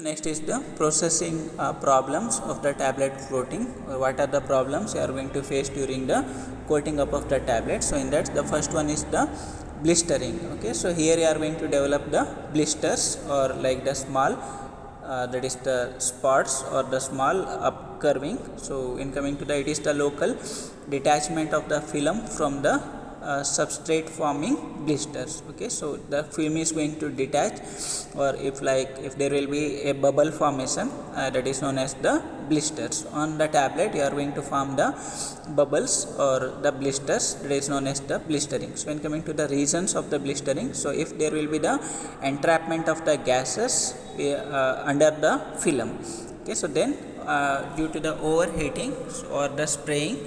Next is the processing problems of the tablet coating. What are the problems you are going to face during the coating up of the tablet? So in that, the first one is the blistering. Okay, so here you are going to develop the blisters, or like the small that is the spots or the small upcurving. So in coming to the, it is the local detachment of the film from the substrate forming blisters. Okay, so the film is going to detach, or if there will be a bubble formation, that is known as the blisters on the tablet, you are going to form the bubbles or the blisters, that is known as the blistering. So when coming to the reasons of the blistering, so if there will be the entrapment of the gases under the film. Okay, so then due to the overheating or the spraying,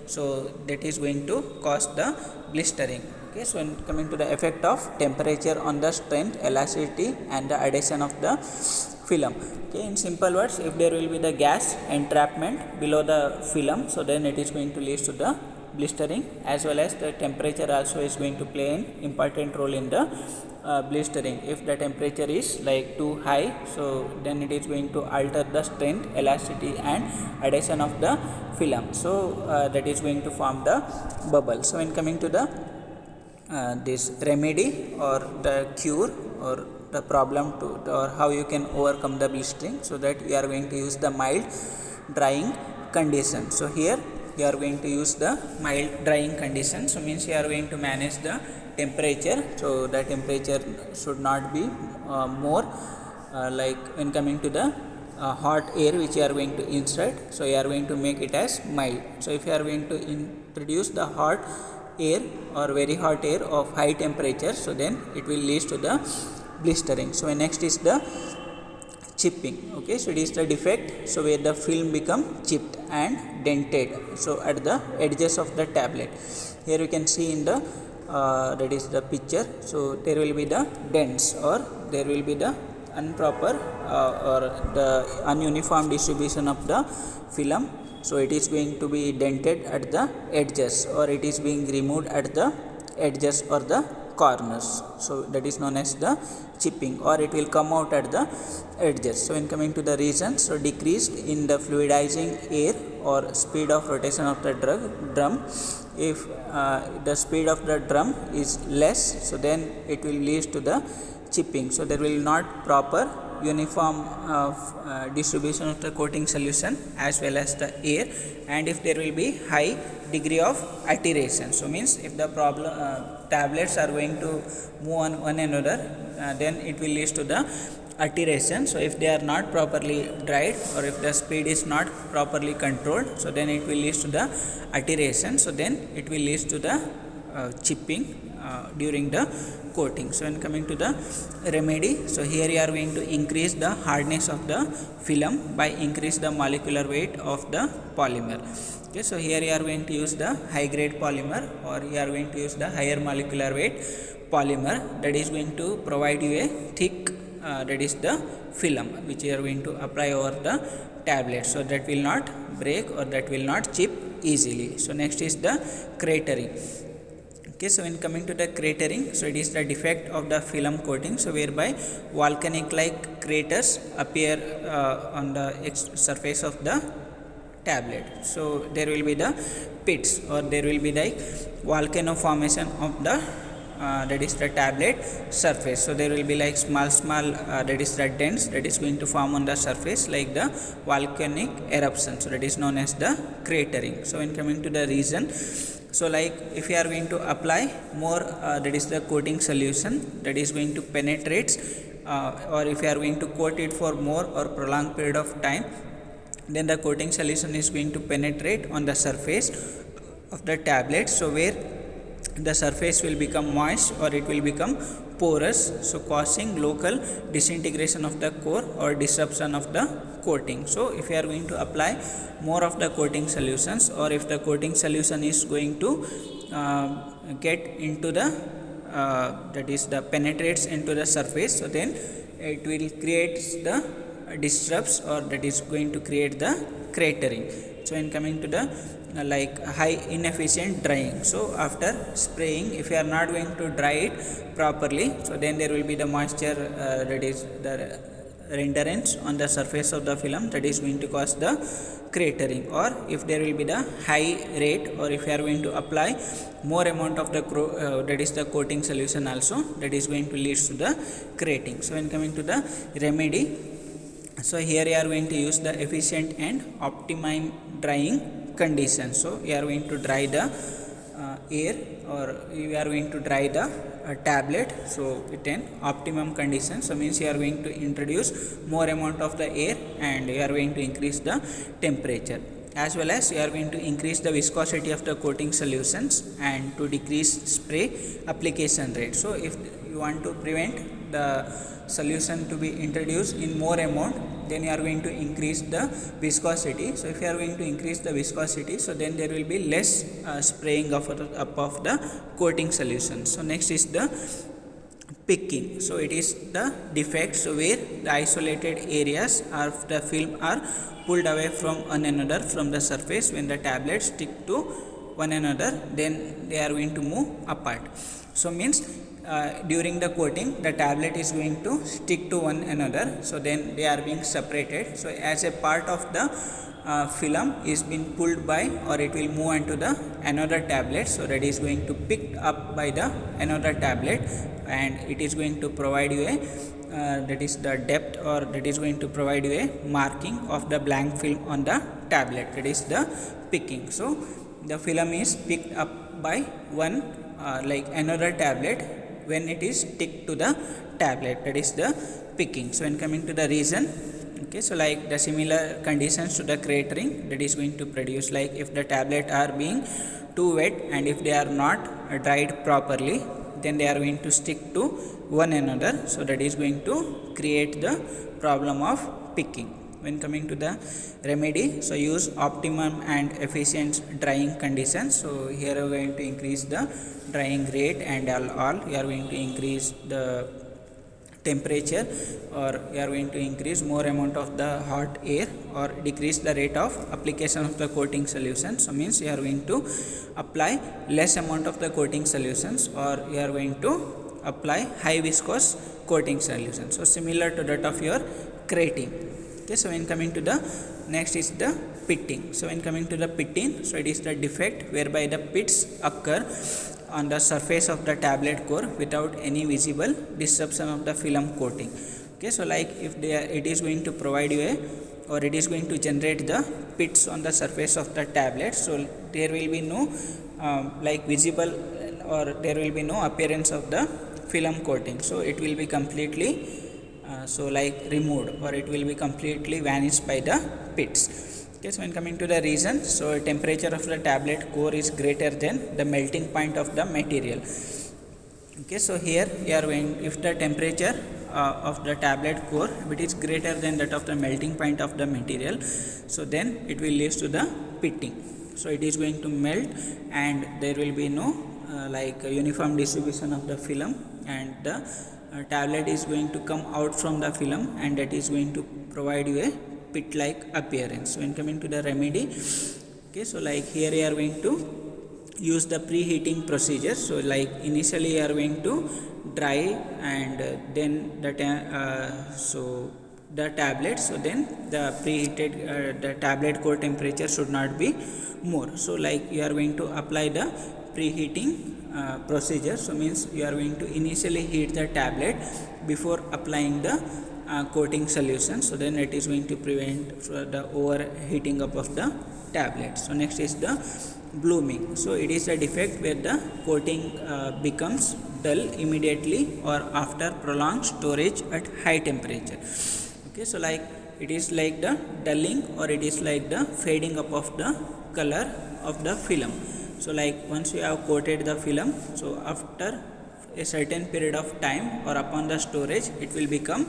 so that is going to cause the blistering. Okay, so when coming to the effect of temperature on the strength, elasticity and the adhesion of the film. Okay, in simple words, if there will be the gas entrapment below the film, so then it is going to lead to the blistering, as well as the temperature also is going to play an important role in the blistering. If the temperature is like too high, so then it is going to alter the strength, elasticity and adhesion of the film, so that is going to form the bubble. So when coming to the this remedy or the cure or the problem to, or how you can overcome the blistering, so that you are going to use the mild drying condition. So here you are going to use the mild drying condition, so means you are going to manage the temperature, so the temperature should not be more like when coming to the hot air which you are going to insert, so you are going to make it as mild. So if you are going to introduce the hot air or very hot air of high temperature, so then it will lead to the blistering. So next is the chipping. Okay, so it is the defect, so where the film become chipped and dented, so at the edges of the tablet. Here you can see in the that is the picture, so there will be the dents, or there will be the improper or the ununiform distribution of the film, so it is going to be dented at the edges, or it is being removed at the edges or the corners, so that is known as the chipping, or it will come out at the edges. So when coming to the reasons, so decreased in the fluidizing air or speed of rotation of the drum. If the speed of the drum is less, so then it will lead to the chipping, so there will not proper uniform distribution of the coating solution as well as the air, and if there will be high degree of atteration, so means if the problem tablets are going to move on one another, then it will lead to the atteration. So if they are not properly dried, or if the speed is not properly controlled, so then it will lead to the atteration, so then it will lead to the chipping during the coating. So when coming to the remedy, so here you are going to increase the hardness of the film by increase the molecular weight of the polymer. Okay, so here you are going to use the high grade polymer, or you are going to use the higher molecular weight polymer, that is going to provide you a thick that is the film which you are going to apply over the tablet, so that will not break or that will not chip easily. So next is the cratering. Okay, so when coming to the cratering, so it is the defect of the film coating, so whereby volcanic like craters appear on the surface of the tablet. So there will be the pits, or there will be like volcano formation of the that is the tablet surface. So there will be like small that is the dents that is going to form on the surface, like the volcanic eruption, so that is known as the cratering. So when coming to the reason, so like if you are going to apply more that is the coating solution that is going to penetrate, or if you are going to coat it for more or prolonged period of time, then the coating solution is going to penetrate on the surface of the tablet, so where the surface will become moist or it will become porous, so causing local disintegration of the core or disruption of the coating. So if you are going to apply more of the coating solutions, or if the coating solution is going to get into the that is the penetrates into the surface, so then it will create the disrupts, or that is going to create the cratering. So in coming to the like high inefficient drying, so after spraying, if you are not going to dry it properly, so then there will be the moisture that is the renderance on the surface of the film, that is going to cause the cratering. Or if there will be the high rate, or if you are going to apply more amount of the that is the coating solution also, that is going to lead to the crating. So when coming to the remedy, so here you are going to use the efficient and optimum drying conditions. So you are going to dry the air, or you are going to dry the tablet so with an optimum condition. So means you are going to introduce more amount of the air, and you are going to increase the temperature, as well as you are going to increase the viscosity of the coating solutions and to decrease spray application rate. So if you want to prevent the solution to be introduced in more amount, then you are going to increase the viscosity. So if you are going to increase the viscosity, so then there will be less spraying of the coating solution. So next is the picking. So it is the defect, so where the isolated areas of the film are pulled away from one another from the surface. When the tablets stick to one another, then they are going to move apart. So means during the coating, the tablet is going to stick to one another, so then they are being separated. So as a part of the film is being pulled by, or it will move into the another tablet, so that is going to picked up by the another tablet, and it is going to provide you a that is the depth, or that is going to provide you a marking of the blank film on the tablet, that is the picking. So the film is picked up by one like another tablet when it is stick to the tablet, that is the picking. So when coming to the reason, okay, so like the similar conditions to the cratering, that is going to produce, like if the tablet are being too wet and if they are not dried properly, then they are going to stick to one another, so that is going to create the problem of picking. When coming to the remedy, so use optimum and efficient drying conditions. So here we are going to increase the drying rate, and all you are going to increase the temperature, or you are going to increase more amount of the hot air, or decrease the rate of application of the coating solution. So means you are going to apply less amount of the coating solutions, or you are going to apply high viscous coating solution, so similar to that of your crating. Okay, so when coming to the next is the pitting. So when coming to the pitting, so it is the defect whereby the pits occur on the surface of the tablet core without any visible disruption of the film coating. Okay, so like if it is going to provide you a, or it is going to generate the pits on the surface of the tablet, so there will be no like visible, or there will be no appearance of the film coating. So it will be completely so like removed, or it will be completely vanished by the pits. Okay, so when coming to the reason, so temperature of the tablet core is greater than the melting point of the material. Okay, so here you are going, if the temperature of the tablet core, if it is greater than that of the melting point of the material, so then it will lead to the pitting. So it is going to melt, and there will be no like uniform distribution of the film, and the tablet is going to come out from the film, and that is going to provide you a pit like appearance. So when coming to the remedy, okay, so like here you are going to use the preheating procedure. So like initially you are going to dry, and then the so the tablet, so then the preheated the tablet core temperature should not be more. So like you are going to apply the preheating procedure. So means you are going to initially heat the tablet before applying the coating solution, so then it is going to prevent the overheating up of the tablet. So next is the blooming. So it is a defect where the coating becomes dull immediately or after prolonged storage at high temperature. Okay, so like it is like the dulling, or it is like the fading up of the color of the film. So like once you have coated the film, so after a certain period of time or upon the storage, it will become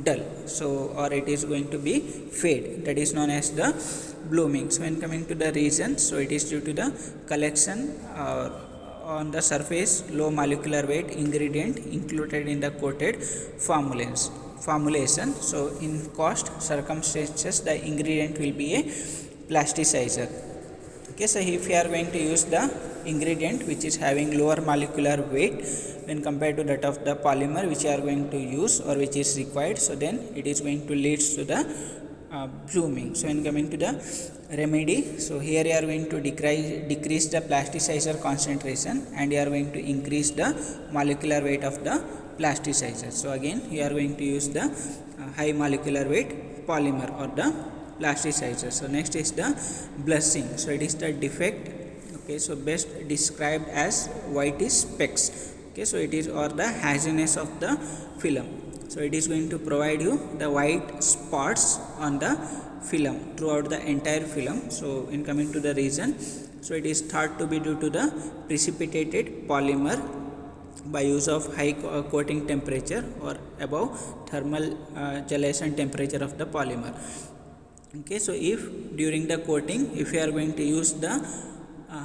dull, so or it is going to be fade, that is known as the blooming. So when coming to the reason, so it is due to the collection on the surface low molecular weight ingredient included in the coated formulation. So in cost circumstances, the ingredient will be a plasticizer. Okay, so if you are going to use the ingredient which is having lower molecular weight when compared to that of the polymer which you are going to use or which is required, so then it is going to lead to the blooming. So when coming to the remedy, so here you are going to decrease the plasticizer concentration and you are going to increase the molecular weight of the plasticizer. So again you are going to use the high molecular weight polymer or the plasticizer. So next is the blushing. So it is the defect, okay, so best described as white specks, okay, so it is or the haziness of the film. So it is going to provide you the white spots on the film throughout the entire film. So in coming to the reason, so it is thought to be due to the precipitated polymer by use of high coating temperature or above thermal gelation temperature of the polymer. Okay, so if during the coating if you are going to use the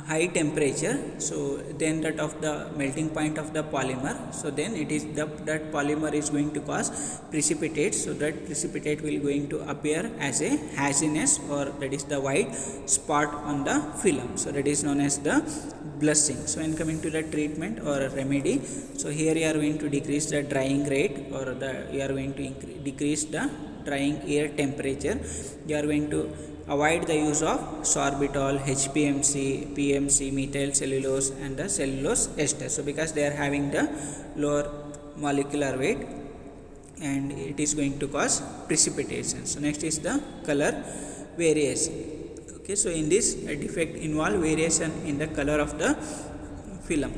high temperature, so then that of the melting point of the polymer, so then it is that polymer is going to cause precipitate. So that precipitate will going to appear as a haziness or that is the white spot on the film. So that is known as the blushing. So when coming to the treatment or remedy, so here you are going to decrease the drying rate or you are going to decrease the drying air temperature. You are going to avoid the use of sorbitol, HPMC, PMC, methyl cellulose and the cellulose ester. So because they are having the lower molecular weight and it is going to cause precipitation. So next is the color variation. Okay, so in this defect involve variation in the color of the film.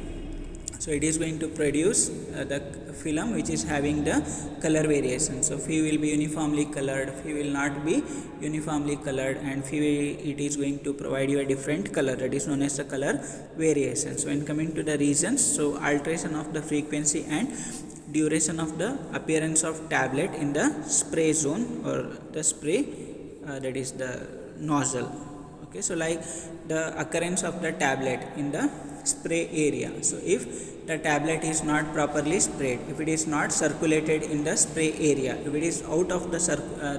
So it is going to produce the film which is having the color variation. So few will be uniformly colored, few will not be uniformly colored, and few it is going to provide you a different color, that is known as the color variation. So when coming to the reasons, so alteration of the frequency and duration of the appearance of tablet in the spray zone or the spray that is the nozzle. Okay, so like the occurrence of the tablet in the spray area. So if the tablet is not properly sprayed, if it is not circulated in the spray area, if it is out of the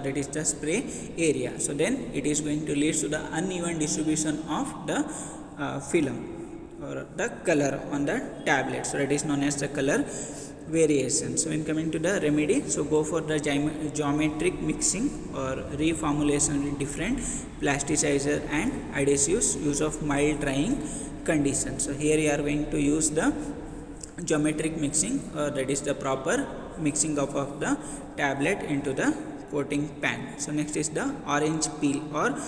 that is the spray area, so then it is going to lead to the uneven distribution of the film or the color on the tablet. So that is known as the color variation. So when coming to the remedy, so go for the geometric mixing or reformulation with different plasticizer and adhesives, use of mild drying conditions. So here you are going to use the geometric mixing, that is the proper mixing of the tablet into the coating pan. So next is the orange peel or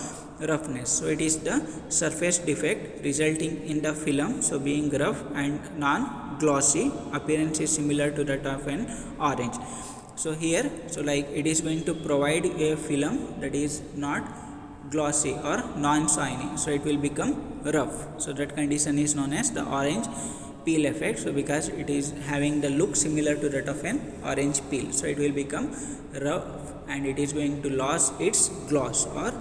roughness. So it is the surface defect resulting in the film so being rough and non-glossy. Appearance is similar to that of an orange. So here, so like it is going to provide a film that is not glossy or non-shiny, so it will become rough. So that condition is known as the orange peel effect. So because it is having the look similar to that of an orange peel, so it will become rough and it is going to lose its gloss or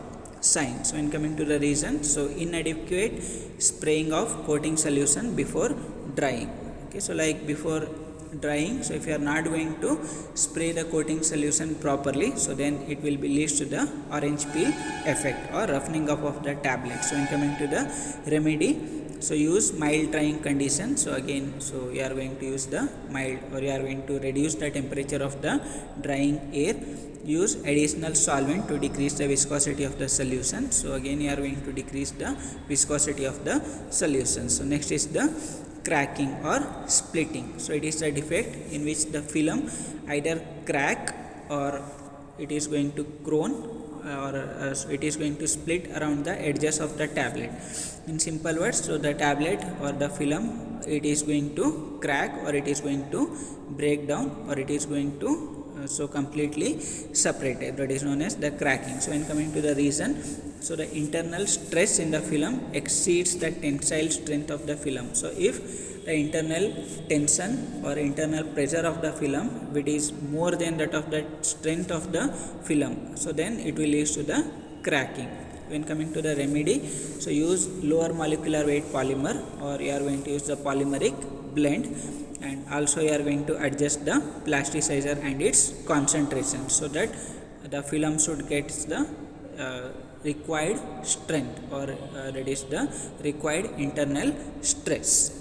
shine. So when coming to the reason, so inadequate spraying of coating solution before drying. Okay, so like before drying, so if you are not going to spray the coating solution properly, so then it will be leads to the orange peel effect or roughening up of the tablet. So when coming to the remedy, so use mild drying condition. So again, so you are going to use the mild or you are going to reduce the temperature of the drying air. Use additional solvent to decrease the viscosity of the solution. So again you are going to decrease the viscosity of the solution. So next is the cracking or splitting. So it is the defect in which the film either crack or it is going to groan or it is going to split around the edges of the tablet. In simple words, so the tablet or the film, it is going to crack or it is going to break down or it is going to so completely separated, that is known as the cracking. So when coming to the reason, so the internal stress in the film exceeds the tensile strength of the film. So if the internal tension or internal pressure of the film, which is more than that of the strength of the film, so then it will lead to the cracking. When coming to the remedy, so use lower molecular weight polymer or you are going to use the polymeric blend, and also you are going to adjust the plasticizer and its concentration so that the film should get the required strength or reduce the required internal stress.